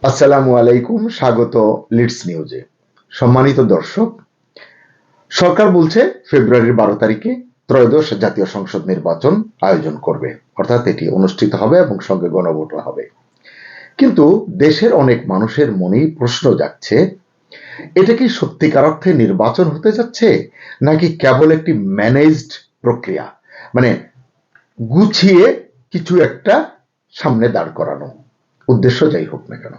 আসসালামু আলাইকুম, স্বাগত লিডস নিউজে। সম্মানিত দর্শক, সরকার বলছে ফেব্রুয়ারির 12 তারিখে ত্রয়োদশ জাতীয় সংসদ নির্বাচন আয়োজন করবে, অর্থাৎ এটি অনুষ্ঠিত হবে এবং সঙ্গে গণভোট হবে। কিন্তু দেশের অনেক মানুষের মনেই প্রশ্ন জাগছে, এটা কি সত্যিকার অর্থে নির্বাচন হতে যাচ্ছে, নাকি কেবল একটি ম্যানেজড প্রক্রিয়া, মানে গুছিয়ে কিছু একটা সামনে দাঁড় করানো, উদ্দেশ্য যাই হোক না কেন।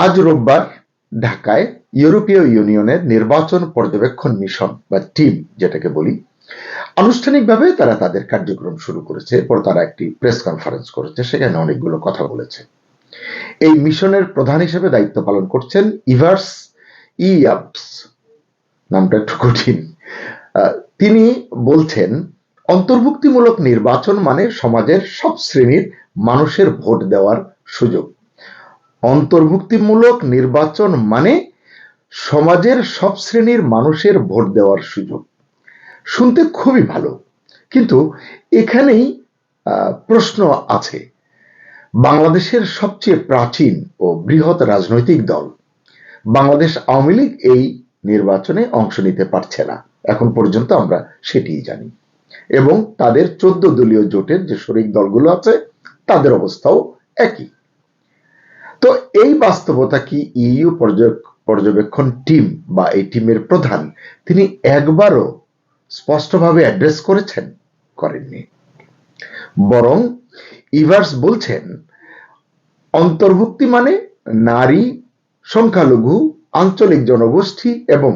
আজ রোববার ঢাকায় ইউরোপীয় ইউনিয়নের নির্বাচন পর্যবেক্ষণ মিশন বা টিম যেটাকে বলি, আনুষ্ঠানিকভাবে তারা তাদের কার্যক্রম শুরু করেছে। এরপর তারা একটি প্রেস কনফারেন্স করেছে, সেখানে অনেকগুলো কথা বলেছে। এই মিশনের প্রধান হিসেবে দায়িত্ব পালন করছেন ইভার্স ইয়াপস, নামটা একটু কঠিন। তিনি বলছেন, অন্তর্ভুক্তিমূলক নির্বাচন মানে সমাজের সব শ্রেণীর মানুষের ভোট দেওয়ার সুযোগ। অন্তর্ভুক্তিমূলক নির্বাচন মানে সমাজের সব শ্রেণীর মানুষের ভোট দেওয়ার সুযোগ। শুনতে খুবই ভালো, কিন্তু এখানেই প্রশ্ন আছে। বাংলাদেশের সবচেয়ে প্রাচীন ও বৃহৎ রাজনৈতিক দল বাংলাদেশ আওয়ামী লীগ এই নির্বাচনে অংশ নিতে পারছে না, এখন পর্যন্ত আমরা সেটিই জানি। এবং তাদের 14 দলীয় জোটের যে শরিক দলগুলো আছে তাদের অবস্থাও একই। তো এই বাস্তবতা কি ইইউ পর্যবেক্ষণ টিম বা এই টিমের প্রধান তিনি একবারও স্পষ্টভাবে অ্যাড্রেস করেছেন? করেননি। বরং ইভার্স বলছেন, অন্তর্ভুক্তি মানে নারী, সংখ্যালঘু, আঞ্চলিক জনগোষ্ঠী এবং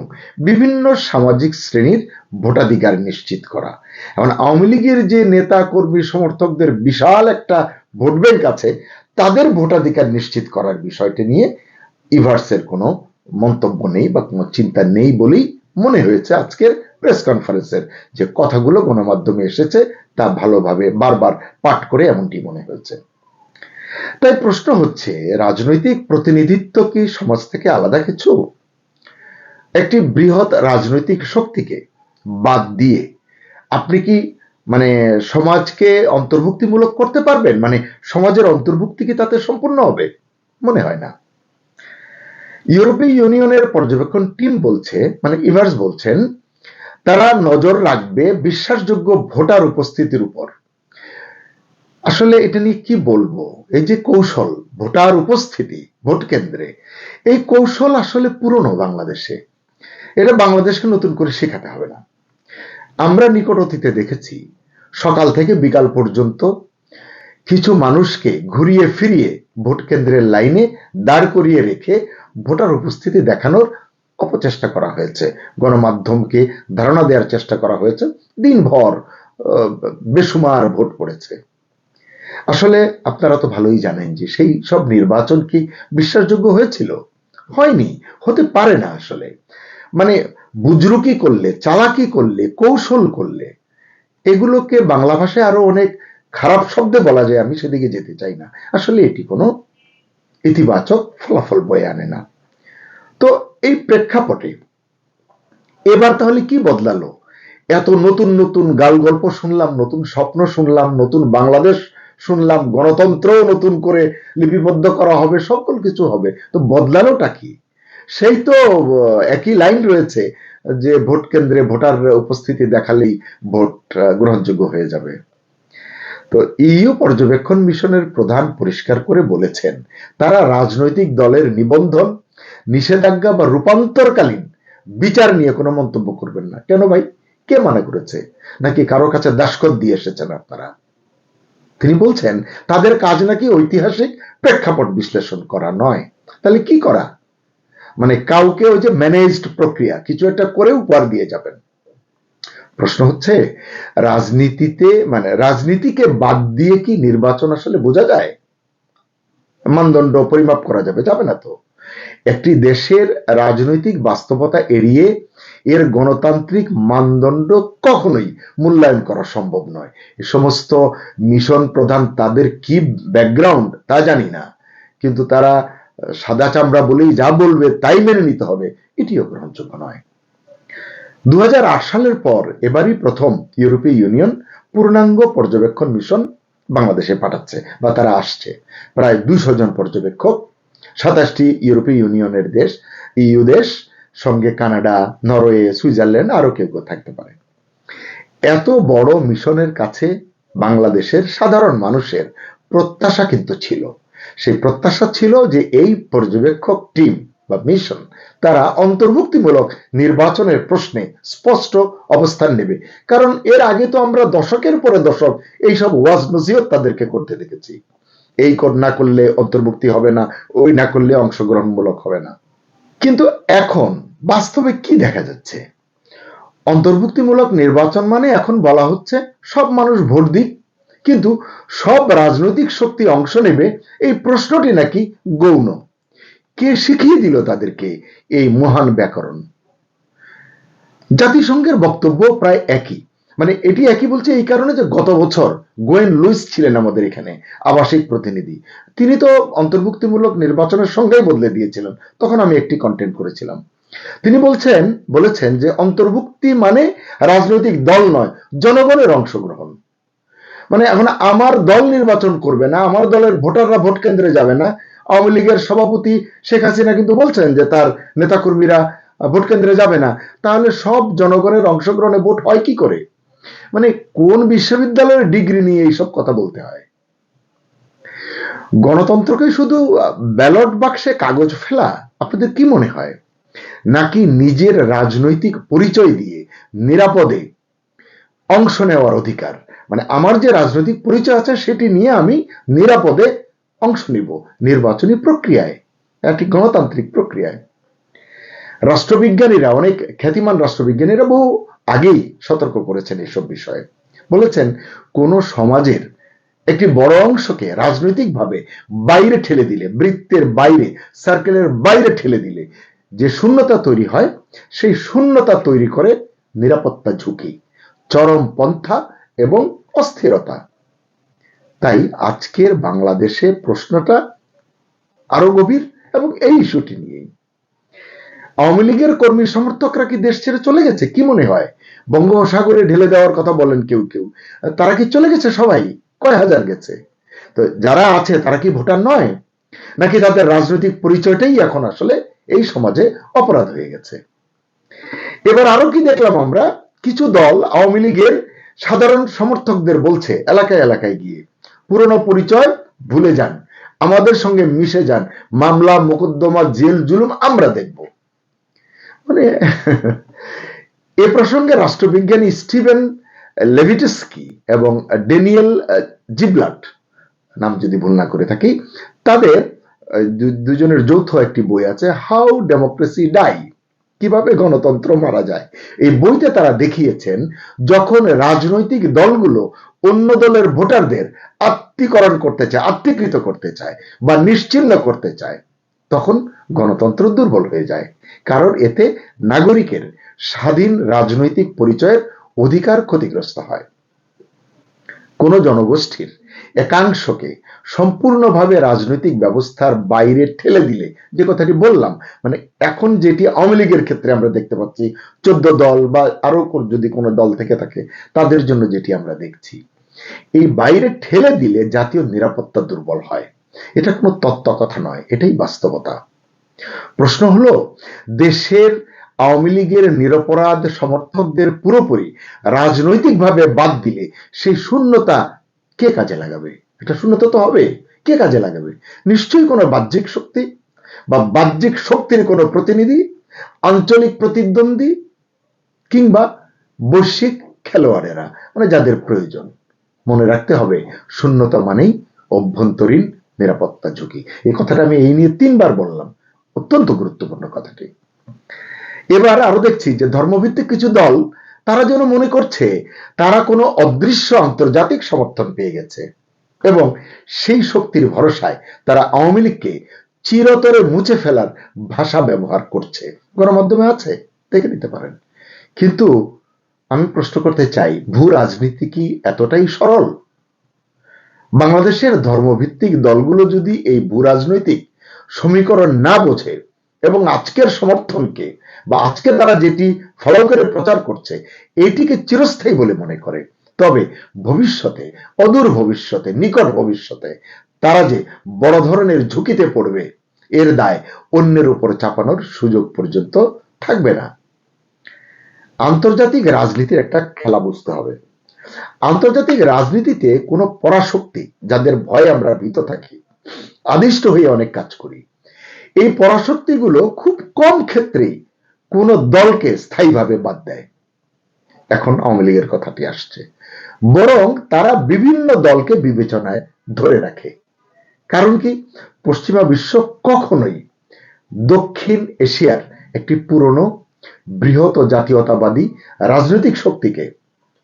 বিভিন্ন সামাজিক শ্রেণীর ভোটাধিকার নিশ্চিত করা। এখন আওয়ামী লীগের যে নেতা কর্মী সমর্থকদের বিশাল একটা ভোট ব্যাংক আছে, তাদের ভোটাধিকার নিশ্চিত করার বিষয়টি নিয়ে ইভার্সের কোনো মন্তব্য নেই বা কোনো চিন্তা নেই বলেই মনে হয়েছে আজকের প্রেস কনফারেন্সের যে কথাগুলো গণমাধ্যমে এসেছে তা ভালোভাবে বারবার পাঠ করে এমনটি মনে হয়েছে। তাই প্রশ্ন হচ্ছে, রাজনৈতিক প্রতিনিধিত্ব কি সমাজ থেকে আলাদা কিছু? একটি বৃহৎ রাজনৈতিক শক্তিকে বাদ দিয়ে আপনি কি সমাজকে অন্তর্ভুক্তিমূলক করতে পারবেন? সমাজের অন্তর্ভুক্তি কি তাতে সম্পূর্ণ হবে? মনে হয় না। ইউরোপীয় ইউনিয়নের পর্যবেক্ষণ টিম বলছে, ইভার্স বলছেন, তারা নজর রাখবে বিশ্বাসযোগ্য ভোটার উপস্থিতির উপর। আসলে এটা নিয়ে কি বলবো, এই যে কৌশল ভোটার উপস্থিতি ভোট কেন্দ্রে, এই কৌশল আসলে পুরনো বাংলাদেশে, এটা বাংলাদেশকে নতুন করে শেখাতে হবে না। আমরা নিকট অতীতে দেখেছি সকাল থেকে বিকাল পর্যন্ত কিছু মানুষকে ঘুরিয়ে ফিরিয়ে ভোট কেন্দ্রের লাইনে দাঁড় করিয়ে রেখে ভোটার উপস্থিতি দেখানোর অপচেষ্টা করা হয়েছে, গণমাধ্যমকে ধারণা দেওয়ার চেষ্টা করা হয়েছে, দিনভর বেসুমার ভোট পড়েছে। আসলে আপনারা তো ভালোই জানেন যে সেই সব নির্বাচন কি বিশ্বাসযোগ্য হয়েছিল? হয়নি, হতে পারে না। আসলে বুজরুকি করলে, চালাকি করলে, কৌশল করলে, এগুলোকে বাংলা ভাষায় আরো অনেক খারাপ শব্দে বলা যায়, আমি সেদিকে যেতে চাই না। আসলে এটি কোনো ইতিবাচক ফলাফল বয়ে আনে না। তো এই প্রেক্ষাপটে এবার তাহলে কি বদলালো? এত নতুন নতুন গাল গল্প শুনলাম, নতুন স্বপ্ন শুনলাম, নতুন বাংলাদেশ শুনলাম, গণতন্ত্র নতুন করে লিপিবদ্ধ করা হবে, সকল কিছু হবে, তো বদলানোটা কি? সেই তো একই লাইন রয়েছে যে ভোট কেন্দ্রে ভোটার উপস্থিতি দেখালেই ভোট গ্রহণযোগ্য হয়ে যাবে। তো ইইউ পর্যবেক্ষণ মিশনের প্রধান পরিষ্কার করে বলেছেন, তারা রাজনৈতিক দলের নিবন্ধন, নিষেধাজ্ঞা বা রূপান্তরকালীন বিচার নিয়ে কোনো মন্তব্য করবেন না। কেন ভাই, কে মানা করেছে? নাকি কারো কাছে দাসখত দিয়ে এসেছেন আপনারা? তিনি বলছেন তাদের কাজ নাকি ঐতিহাসিক প্রেক্ষাপট বিশ্লেষণ করা নয়। তাহলে কি করা? কাউকে ওই যে ম্যানেজড প্রক্রিয়া কিছু একটা করে উপহার দিয়ে যাবেন। প্রশ্ন হচ্ছে, রাজনীতিকে বাদ দিয়ে কি নির্বাচন আসলে বোঝা যায়? মানদণ্ড পরিমাপ করা যাবে? যাবে না তো। একটি দেশের রাজনৈতিক বাস্তবতা এড়িয়ে এর গণতান্ত্রিক মানদণ্ড কখনোই মূল্যায়ন করা সম্ভব নয়। এ সমস্ত মিশন প্রধান তাদের কি ব্যাকগ্রাউন্ড তা জানি না, কিন্তু তারা সাদা চামড়া বলেই যা বলবে তাই মেনে নিতে হবে, এটিও গ্রহণযোগ্য নয়। 2008 সালের পর এবারই প্রথম ইউরোপীয় ইউনিয়ন পূর্ণাঙ্গ পর্যবেক্ষণ মিশন বাংলাদেশে পাঠাচ্ছে বা তারা আসছে প্রায় 200 জন পর্যবেক্ষক, 27টি ইউরোপীয় ইউনিয়নের দেশ, ইইউ দেশ, সঙ্গে কানাডা, নরওয়ে, সুইজারল্যান্ড, আরো কেউ কেউ থাকতে পারে। এত বড় মিশনের কাছে বাংলাদেশের সাধারণ মানুষের প্রত্যাশা কিন্তু ছিল। সেই প্রত্যাশা ছিল যে এই পর্যবেক্ষক টিম বা মিশন তারা অন্তর্ভুক্তিমূলক নির্বাচনের প্রশ্নে স্পষ্ট অবস্থান নেবে। কারণ এর আগে তো আমরা দশকের পরে দশক এইসব ওয়াজ নসিহত তাদেরকে করতে দেখেছি, এই না করলে অন্তর্ভুক্তি হবে না, ওই না করলে অংশগ্রহণমূলক হবে না। কিন্তু এখন বাস্তবে কি দেখা যাচ্ছে? অন্তর্ভুক্তিমূলক নির্বাচন মানে এখন বলা হচ্ছে সব মানুষ ভোট দিক, কিন্তু সব রাজনৈতিক শক্তি অংশ নেবে এই প্রশ্নটি নাকি গৌণ। কে শিখিয়ে দিল তাদেরকে এই মহান ব্যাকরণ? জাতিসংঘের বক্তব্য প্রায় একই, মানে এটি একই বলছে এই কারণে যে গত বছর গোয়েন লুইস ছিলেন আমাদের এখানে আবাসিক প্রতিনিধি, তিনি তো অন্তর্ভুক্তিমূলক নির্বাচনের সঙ্গেই বদলে দিয়েছিলেন, তখন আমি একটি কন্টেন্ট করেছিলাম। তিনি বলেছেন যে অন্তর্ভুক্তি মানে রাজনৈতিক দল নয়, জনগণের অংশগ্রহণ। মানে এখন আমার দল নির্বাচন করবে না, আমার দলের ভোটাররা ভোট কেন্দ্রে যাবে না। আওয়ামী লীগের সভাপতি শেখ হাসিনা কিন্তু বলছেন যে তার নেতাকর্মীরা ভোট কেন্দ্রে যাবে না, তাহলে সব জনগণের অংশগ্রহণে ভোট হয় কি করে? মানে কোন বিশ্ববিদ্যালয়ের ডিগ্রি নিয়ে এইসব কথা বলতে হয়? গণতন্ত্রকে শুধু ব্যালট বাক্সে কাগজ ফেলা আপনাদের কি মনে হয়, নাকি নিজের রাজনৈতিক পরিচয় দিয়ে নিরাপদে অংশ নেওয়ার অধিকার? মানে আমার যে রাজনৈতিক পরিচয় আছে সেটি নিয়ে আমি নিরাপদে অংশ নিব নির্বাচনী প্রক্রিয়ায়, একটি গণতান্ত্রিক প্রক্রিয়ায়। রাষ্ট্রবিজ্ঞানীরা, অনেক খ্যাতিমান রাষ্ট্রবিজ্ঞানীরা বহু আগেই সতর্ক করেছেন এসব বিষয়ে। বলেছেন কোন সমাজের একটি বড় অংশকে রাজনৈতিকভাবে বাইরে ঠেলে দিলে, বৃত্তের বাইরে, সার্কেলের বাইরে ঠেলে দিলে যে শূন্যতা তৈরি হয়, সেই শূন্যতা তৈরি করে নিরাপত্তা ঝুঁকি, চরমপন্থা এবং অস্থিরতা। তাই আজকের বাংলাদেশে প্রশ্নটা আরো গভীর এবং এই ইস্যুটি নিয়েই। আওয়ামী লীগের কর্মী সমর্থকরা কি দেশ ছেড়ে চলে গেছে? কি মনে হয়? বঙ্গোপসাগরে ঢেলে দেওয়ার কথা বলেন কেউ কেউ, তারা কি চলে গেছে? সবাই কয় হাজার গেছে? তো যারা আছে তারা কি ভোটার নয়, নাকি তাদের রাজনৈতিক পরিচয়টাই এখন আসলে এই সমাজে অপরাধ হয়ে গেছে? এবার আরো কি দেখলাম আমরা, কিছু দল আওয়ামী লীগের সাধারণ সমর্থকদের বলছে এলাকায় এলাকায় গিয়ে পুরনো পরিচয় ভুলে যান, আমাদের সঙ্গে মিশে যান, মামলা মোকদ্দমা জেল জুলুম আমরা দেখব। মানে এ প্রসঙ্গে রাষ্ট্রবিজ্ঞানী স্টিভেন লেভিটস্কি এবং ড্যানিয়েল জিবলাট, নাম যদি ভুল না করে থাকি, তাদের দুজনের যৌথ একটি বই আছে, হাউ ডেমোক্রেসি ডাই, কিভাবে গণতন্ত্র মারা যায়। এই বইতে তারা দেখিয়েছেন যখন রাজনৈতিক দলগুলো অন্য দলের ভোটারদের আত্মীকরণ করতে চায়, আত্মীকৃত করতে চায় বা নিশ্চিহ্ন করতে চায়, তখন গণতন্ত্র দুর্বল হয়ে যায়। কারণ এতে নাগরিকের স্বাধীন রাজনৈতিক পরিচয়ের অধিকার ক্ষতিগ্রস্ত হয়। কোন জনগোষ্ঠীর একাংশকে সম্পূর্ণভাবে রাজনৈতিক ব্যবস্থার বাইরে ঠেলে দিলে, যে কথাটি বললাম, মানে এখন যেটি আওয়ামী লীগের ক্ষেত্রে আমরা দেখতে পাচ্ছি, 14 দল বা আরো যদি কোনো দল থেকে থাকে তাদের জন্য যেটি আমরা দেখছি, এই বাইরে ঠেলে দিলে জাতীয় নিরাপত্তা দুর্বল হয়। এটা কোনো তত্ত্ব কথা নয়, এটাই বাস্তবতা। প্রশ্ন হলো, দেশের আওয়ামী লীগের নিরপরাধ সমর্থকদের পুরোপুরি রাজনৈতিকভাবে বাদ দিলে সেই শূন্যতা কে কাজে লাগাবে? এটা শূন্যতা তো হবে, কে কাজে লাগাবে? নিশ্চয়ই কোনো বাহ্যিক শক্তি বা বাহ্যিক শক্তির কোনো প্রতিনিধি, আঞ্চলিক প্রতিদ্বন্দ্বী, কিংবা বৈশ্বিক খেলোয়াড়েরা, মানে যাদের প্রয়োজন। মনে রাখতে হবে, শূন্যতা মানেই অভ্যন্তরীণ নিরাপত্তা ঝুঁকি। এই কথাটা আমি এই নিয়ে 3 বার বললাম, অত্যন্ত গুরুত্বপূর্ণ কথাটি। এবার আরো দেখছি যে ধর্মভিত্তিক কিছু দল, তারা যেন মনে করছে তারা কোনো অদৃশ্য আন্তর্জাতিক সমর্থন পেয়ে গেছে এবং সেই শক্তির ভরসায় তারা আওয়ামী লীগকে চিরতরে মুছে ফেলার ভাষা ব্যবহার করছে। গণমাধ্যমে আছে, দেখে নিতে পারেন। কিন্তু আমি প্রশ্ন করতে চাই, ভূ রাজনীতি কি এতটাই সরল? বাংলাদেশের ধর্মভিত্তিক দলগুলো যদি এই ভূ রাজনৈতিক সমীকরণ না বোঝে এবং আজকের সমর্থনকে বা আজকে তারা যেটি ফলো করে প্রচার করছে এটিকে চিরস্থায়ী বলে মনে করে, তবে ভবিষ্যতে, অদূর ভবিষ্যতে, নিকট ভবিষ্যতে তারা যে বড় ধরনের ঝুঁকিতে পড়বে, এর দায় অন্যের উপর চাপানোর সুযোগ পর্যন্ত থাকবে না। আন্তর্জাতিক রাজনীতির একটা খেলা বুঝতে হবে। আন্তর্জাতিক রাজনীতিতে কোনো পরাশক্তি, যাদের ভয়ে আমরা ভীত থাকি, আদিষ্ট হয়ে অনেক কাজ করি, এই পরাশক্তিগুলো খুব কম ক্ষেত্রেই কোন দলকে স্থায়ীভাবে বাদ দেয়। এখন আওয়ামী লীগের কথাটি আসছে, বরং তারা বিভিন্ন দলকে বিবেচনায় ধরে রাখে। কারণ কি, পশ্চিমা বিশ্ব কখনোই দক্ষিণ এশিয়ার একটি পুরনো বৃহৎ ও জাতীয়তাবাদী রাজনৈতিক শক্তিকে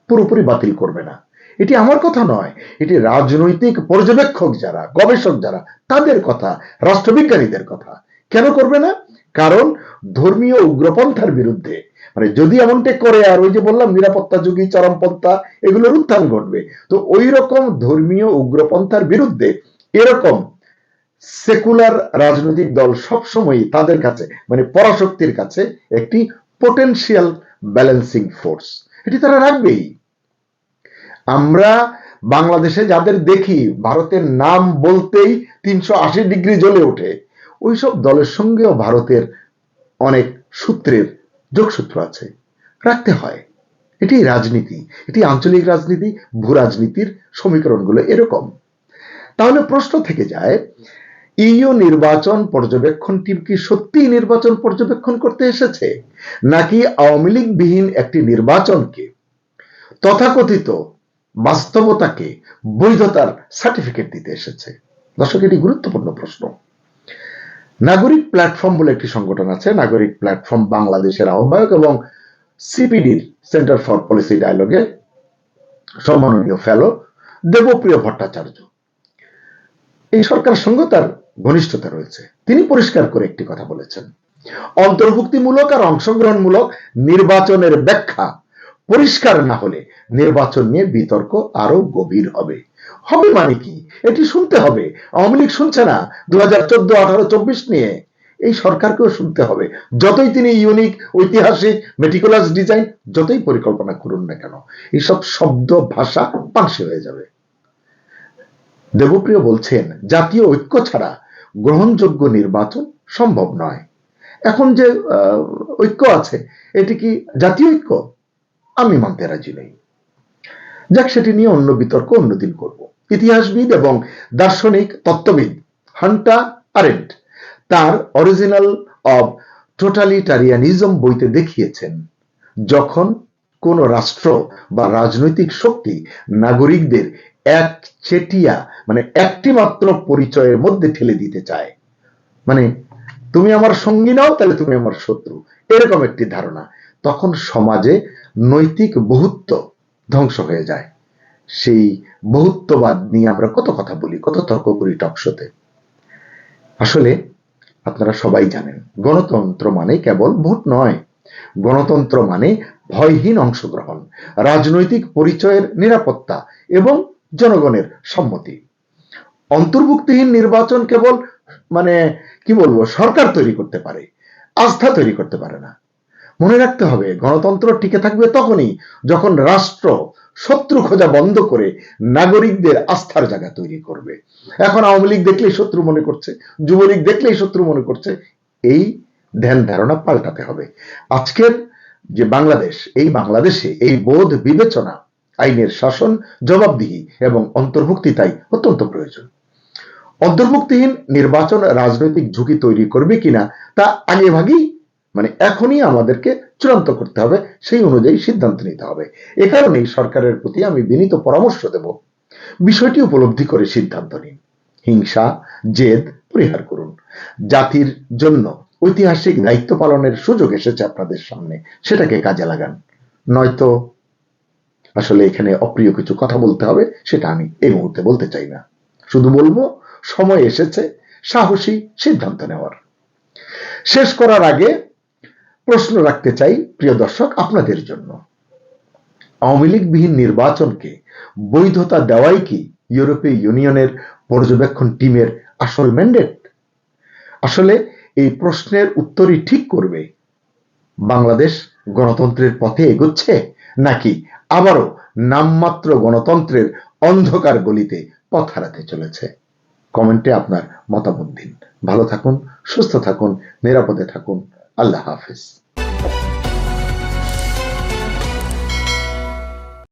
পুরোপুরি বাতিল করবে না। এটি আমার কথা নয়, এটি রাজনৈতিক পর্যবেক্ষক যারা, গবেষক যারা, তাদের কথা, রাষ্ট্রবিজ্ঞানীদের কথা। কেন করবে না? কারণ ধর্মীয় উগ্রপন্থার বিরুদ্ধে, মানে যদি এমনটা করে, আর ওই যে বললাম নিরাপত্তা যুগী চরমপন্থা, এগুলোর উত্থান ঘটবে। তো ওই রকম ধর্মীয় উগ্রপন্থার বিরুদ্ধে এরকম সেকুলার রাজনৈতিক দল সবসময় তাদের কাছে, মানে পরাশক্তির কাছে, একটি পোটেনশিয়াল ব্যালেন্সিং ফোর্স, এটি তারা রাখবেই। আমরা বাংলাদেশে যাদের দেখি, ভারতের নাম বলতেই 380 ডিগ্রি জ্বলে ওঠে, ওইসব দলের সঙ্গেও ভারতের অনেক সূত্রের যোগসূত্র আছে, রাখতে হয়। এটি রাজনীতি, এটি আঞ্চলিক রাজনীতি, ভূ রাজনীতির সমীকরণগুলো এরকম। তাহলে প্রশ্ন থেকে যায়, ইইউ নির্বাচন পর্যবেক্ষণ টিম কি সত্যি নির্বাচন পর্যবেক্ষণ করতে এসেছে, নাকি আওয়ামী লীগ বিহীন একটি নির্বাচনকে, তথাকথিত বাস্তবতাকে বৈধতার সার্টিফিকেট দিতে এসেছে? দর্শক, এটি গুরুত্বপূর্ণ প্রশ্ন। নাগরিক প্ল্যাটফর্ম বলে একটি সংগঠন আছে, নাগরিক প্ল্যাটফর্ম বাংলাদেশের আহ্বায়ক এবং সিপিডির সেন্টার ফর পলিসি ডায়ালগে সম্মাননীয় ফেলো দেবপ্রিয় ভট্টাচার্য, এই সরকারের সঙ্গে তার ঘনিষ্ঠতা রয়েছে। তিনি পরিষ্কার করে একটি কথা বলেছেন, অন্তর্ভুক্তিমূলক আর অংশগ্রহণমূলক নির্বাচনের ব্যাখ্যা পরিষ্কার না হলে নির্বাচন নিয়ে বিতর্ক আরো গভীর হবে। হবে মানে কি, এটি শুনতে হবে। আওয়ামী লীগ শুনছে না 2014, 18, 24 নিয়ে, এই সরকারকেও শুনতে হবে। যতই তিনি ইউনিক, ঐতিহাসিক, মেটিকুলাস ডিজাইন যতই পরিকল্পনা করুন না কেন, এইসব শব্দ ভাষা পাংশে হয়ে যাবে। দেবপ্রিয় বলছেন, জাতীয় ঐক্য ছাড়া গ্রহণযোগ্য নির্বাচন সম্ভব নয়। এখন যে ঐক্য আছে, এটি কি জাতীয় ঐক্য? আমি মানতে রাজি নই। যাক, সেটি নিয়ে অন্য বিতর্ক অন্যদিন করব। ইতিহাসবিদ এবং দার্শনিক তত্ত্ববিদ হান্টা আরেন্ট তার অরিজিনাল অব টোটালিটারিয়ানিজম বইতে দেখিয়েছেন, যখন কোন রাষ্ট্র বা রাজনৈতিক শক্তি নাগরিকদের একচেটিয়া, মানে একটি মাত্র পরিচয়ের মধ্যে ঠেলে দিতে চায়, মানে তুমি আমার সঙ্গী নাও তাহলে তুমি আমার শত্রু, এরকম একটি ধারণা, তখন সমাজে নৈতিক বহুত্ব ধ্বংস হয়ে যায়। সেই বহুত্ববাদ নিয়ে আমরা কত কথা বলি, কত তর্ক করি টকশোতে। আসলে আপনারা সবাই জানেন, গণতন্ত্র মানে কেবল ভোট নয়। গণতন্ত্র মানে ভয়হীন অংশগ্রহণ, রাজনৈতিক পরিচয়ের নিরাপত্তা এবং জনগণের সম্মতি। অন্তর্ভুক্তিহীন নির্বাচন কেবল, মানে কি বলবো, সরকার তৈরি করতে পারে, আস্থা তৈরি করতে পারে না। মনে রাখতে হবে, গণতন্ত্র টিকে থাকবে তখনই যখন রাষ্ট্র শত্রু খোঁজা বন্ধ করে নাগরিকদের আস্থার জায়গা তৈরি করবে। এখন আওয়ামী লীগ দেখলেই শত্রু মনে করছে, যুবলীগ দেখলেই শত্রু মনে করছে, এই ধ্যান ধারণা পাল্টাতে হবে। আজকের যে বাংলাদেশ, এই বাংলাদেশে এই বোধ বিবেচনা, আইনের শাসন, জবাবদিহি এবং অন্তর্ভুক্তি তাই অত্যন্ত প্রয়োজন। অন্তর্ভুক্তিহীন নির্বাচন রাজনৈতিক ঝুঁকি তৈরি করবে কিনা তা আগে ভাগেই, মানে এখনই আমাদেরকে চূড়ান্ত করতে হবে, সেই অনুযায়ী সিদ্ধান্ত নিতে হবে। এ কারণেই সরকারের প্রতি আমি বিনীত পরামর্শ দেব, বিষয়টি উপলব্ধি করে সিদ্ধান্ত নিন। হিংসা, জেদ পরিহার করুন। জাতির জন্য ঐতিহাসিক দায়িত্ব পালনের সুযোগ এসেছে আপনাদের সামনে, সেটাকে কাজে লাগান। নয়তো আসলে এখানে অপ্রিয় কিছু কথা বলতে হবে, সেটা আমি এই মুহূর্তে বলতে চাই না। শুধু বলবো, সময় এসেছে সাহসী সিদ্ধান্ত নেওয়ার। শেষ করার আগে প্রশ্ন রাখতে চাই প্রিয় দর্শক আপনাদের জন্য, আওয়ামী লীগ বিহীন নির্বাচনকে বৈধতা দেওয়াই কি ইউরোপীয় ইউনিয়নের পর্যবেক্ষণ টিমের আসল ম্যান্ডেট? আসলে এই প্রশ্নের উত্তরই ঠিক করবে বাংলাদেশ গণতন্ত্রের পথে এগোচ্ছে নাকি আবারও নামমাত্র গণতন্ত্রের অন্ধকার গলিতে পথ হারাতে চলেছে? কমেন্টে আপনার মতামত দিন। ভালো থাকুন, সুস্থ থাকুন, নিরাপদে থাকুন। আল্লাহ হাফেজ।